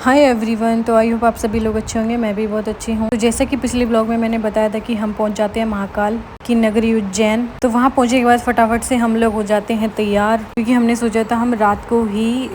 Hi everyone. तो I hope आप सभी लोग अच्छे होंगे। मैं भी बहुत अच्छी हूँ। तो जैसा कि पिछले ब्लॉग में मैंने बताया था कि हम पहुँच जाते हैं महाकाल की नगरी उज्जैन। तो वहाँ पहुँचने के बाद फटाफट से हम लोग हो जाते हैं तैयार, क्योंकि हमने सोचा था हम रात को ही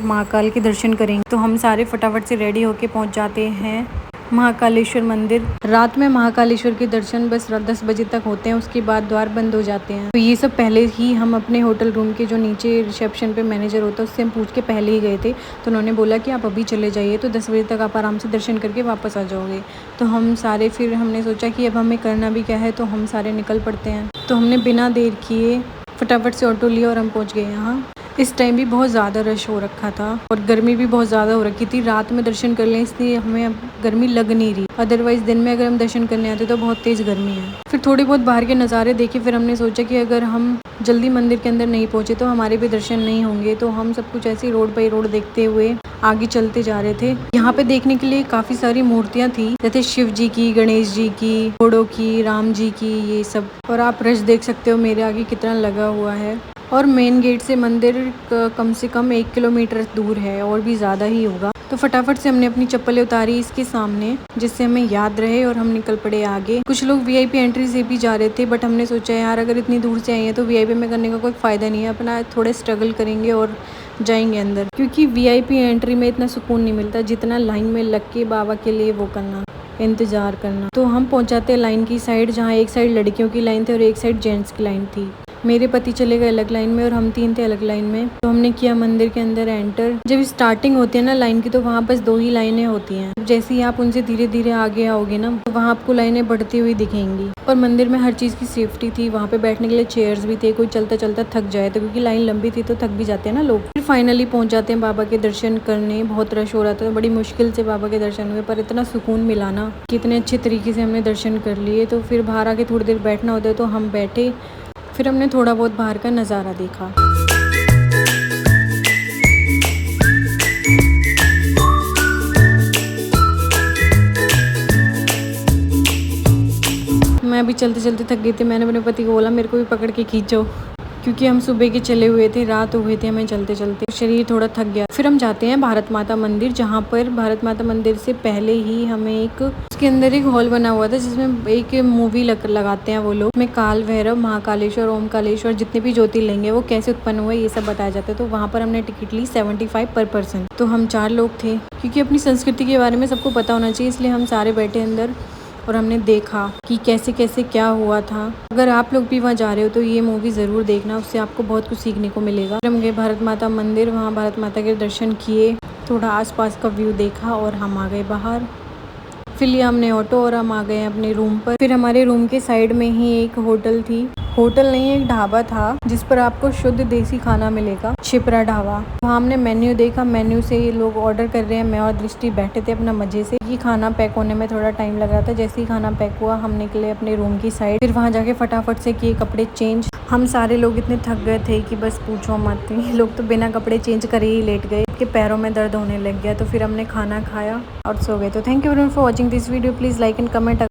महाकाल के दर्शन करेंगे। तो हम सारे फटाफट से रेडी होके पहुँच जाते हैं महाकालेश्वर मंदिर। रात में महाकालेश्वर के दर्शन बस 10 बजे तक होते हैं, उसके बाद द्वार बंद हो जाते हैं। तो ये सब पहले ही हम अपने होटल रूम के जो नीचे रिसेप्शन पे मैनेजर होता है उससे हम पूछ के पहले ही गए थे। तो उन्होंने बोला कि आप अभी चले जाइए, तो 10 बजे तक आप आराम से दर्शन करके वापस आ जाओगे। तो हम सारे फिर हमने सोचा कि अब हमें करना भी क्या है, तो हम सारे निकल पड़ते हैं। तो हमने बिना देर किए फटाफट से ऑटो लिया और हम पहुँच गए यहाँ। इस टाइम भी बहुत ज़्यादा रश हो रखा था और गर्मी भी बहुत ज़्यादा हो रखी थी। रात में दर्शन कर लें इसलिए हमें अब गर्मी लग नहीं रही, अदरवाइज़ दिन में अगर हम दर्शन करने आते तो बहुत तेज़ गर्मी है। फिर थोड़ी बहुत बाहर के नज़ारे देखे, फिर हमने सोचा कि अगर हम जल्दी मंदिर के अंदर नहीं पहुँचे तो हमारे भी दर्शन नहीं होंगे। तो हम सब कुछ ऐसे रोड बाई रोड देखते हुए आगे चलते जा रहे थे। यहाँ पे देखने के लिए काफ़ी सारी मूर्तियाँ थी, जैसे शिव जी की, गणेश जी की, घोड़ों की, राम जी की, ये सब। और आप रश देख सकते हो मेरे आगे कितना लगा हुआ है। और मेन गेट से मंदिर कम से कम 1 किलोमीटर दूर है और भी ज़्यादा ही होगा। तो फटाफट से हमने अपनी चप्पलें उतारी इसके सामने, जिससे हमें याद रहे, और हम निकल पड़े आगे। कुछ लोग वीआईपी एंट्री से भी जा रहे थे, बट हमने सोचा यार अगर इतनी दूर से आए हैं तो वीआईपी में करने का कोई फ़ायदा नहीं है, अपना थोड़े स्ट्रगल करेंगे और जाएंगे अंदर, क्योंकि वीआईपी एंट्री में इतना सुकून नहीं मिलता जितना लाइन में लग के बाबा के लिए वो करना, इंतज़ार करना। तो हम पहुँच जाते हैं लाइन की साइड, जहाँ एक साइड लड़कियों की लाइन थी और एक साइड जेंट्स की लाइन थी। मेरे पति चले गए अलग लाइन में और हम 3 थे अलग लाइन में। तो हमने किया मंदिर के अंदर एंटर। जब स्टार्टिंग होती है ना लाइन की, तो वहाँ बस 2 ही लाइनें होती हैं। जैसे ही आप उनसे धीरे धीरे आगे आओगे ना, तो वहाँ आपको लाइनें बढ़ती हुई दिखेंगी। और मंदिर में हर चीज़ की सेफ्टी थी, वहाँ पे बैठने के लिए चेयर्स भी थे, कोई चलता चलता थक जाए तो, क्योंकि लाइन लंबी थी तो थक भी जाते हैं ना लोग। फिर फाइनली पहुँच जाते हैं बाबा के दर्शन करने। बहुत रश हो रहा था, बड़ी मुश्किल से बाबा के दर्शन हुए, पर इतना सुकून मिला ना कि इतने अच्छे तरीके से हमने दर्शन कर लिए। तो फिर बाहर आके थोड़ी देर बैठना होता है, तो हम बैठे। फिर हमने थोड़ा बहुत बाहर का नज़ारा देखा। मैं अभी चलते चलते थक गई थी। मैंने अपने पति को बोला मेरे को भी पकड़ के खींचो, क्योंकि हम सुबह के चले हुए थे, रात हो गई थी हमें चलते चलते, शरीर थोड़ा थक गया। फिर हम जाते हैं भारत माता मंदिर, जहाँ पर भारत माता मंदिर से पहले ही हमें एक उसके अंदर एक हॉल बना हुआ था, जिसमें एक मूवी लगाते हैं वो लोग, में काल भैरव, महाकालेश्वर, ओमकालेश्वर, जितने भी ज्योतिर्लिंग है वो कैसे उत्पन्न हुए ये सब बताया जाता है। तो वहाँ पर हमने टिकट ली 75 पर पर्सन। तो हम 4 लोग थे, क्योंकि अपनी संस्कृति के बारे में सबको पता होना चाहिए, इसलिए हम सारे बैठे अंदर और हमने देखा कि कैसे कैसे क्या हुआ था। अगर आप लोग भी वहाँ जा रहे हो तो ये मूवी ज़रूर देखना, उससे आपको बहुत कुछ सीखने को मिलेगा। हम गए भारत माता मंदिर, वहाँ भारत माता के दर्शन किए, थोड़ा आसपास का व्यू देखा और हम आ गए बाहर। फिर लिया हमने ऑटो और हम आ गए अपने रूम पर। फिर हमारे रूम के साइड में ही एक होटल थी, होटल नहीं एक ढाबा था, जिस पर आपको शुद्ध देसी खाना मिलेगा, छिपरा ढाबा। वहाँ हमने मेन्यू देखा, मेन्यू से ये लोग ऑर्डर कर रहे हैं। मैं और दृष्टि बैठे थे अपना मजे से। ये खाना पैक होने में थोड़ा टाइम लग रहा था। जैसे ही खाना पैक हुआ हम निकले अपने रूम की साइड। फिर वहाँ जाके फटाफट से किए कपड़े चेंज। हम सारे लोग इतने थक गए थे कि बस पूछो मत। लोग तो बिना कपड़े चेंज करे ही लेट गए, कि पैरों में दर्द होने लग गया। तो फिर हमने खाना खाया और सो गए। तो thank you for watching this video. Please like and comment.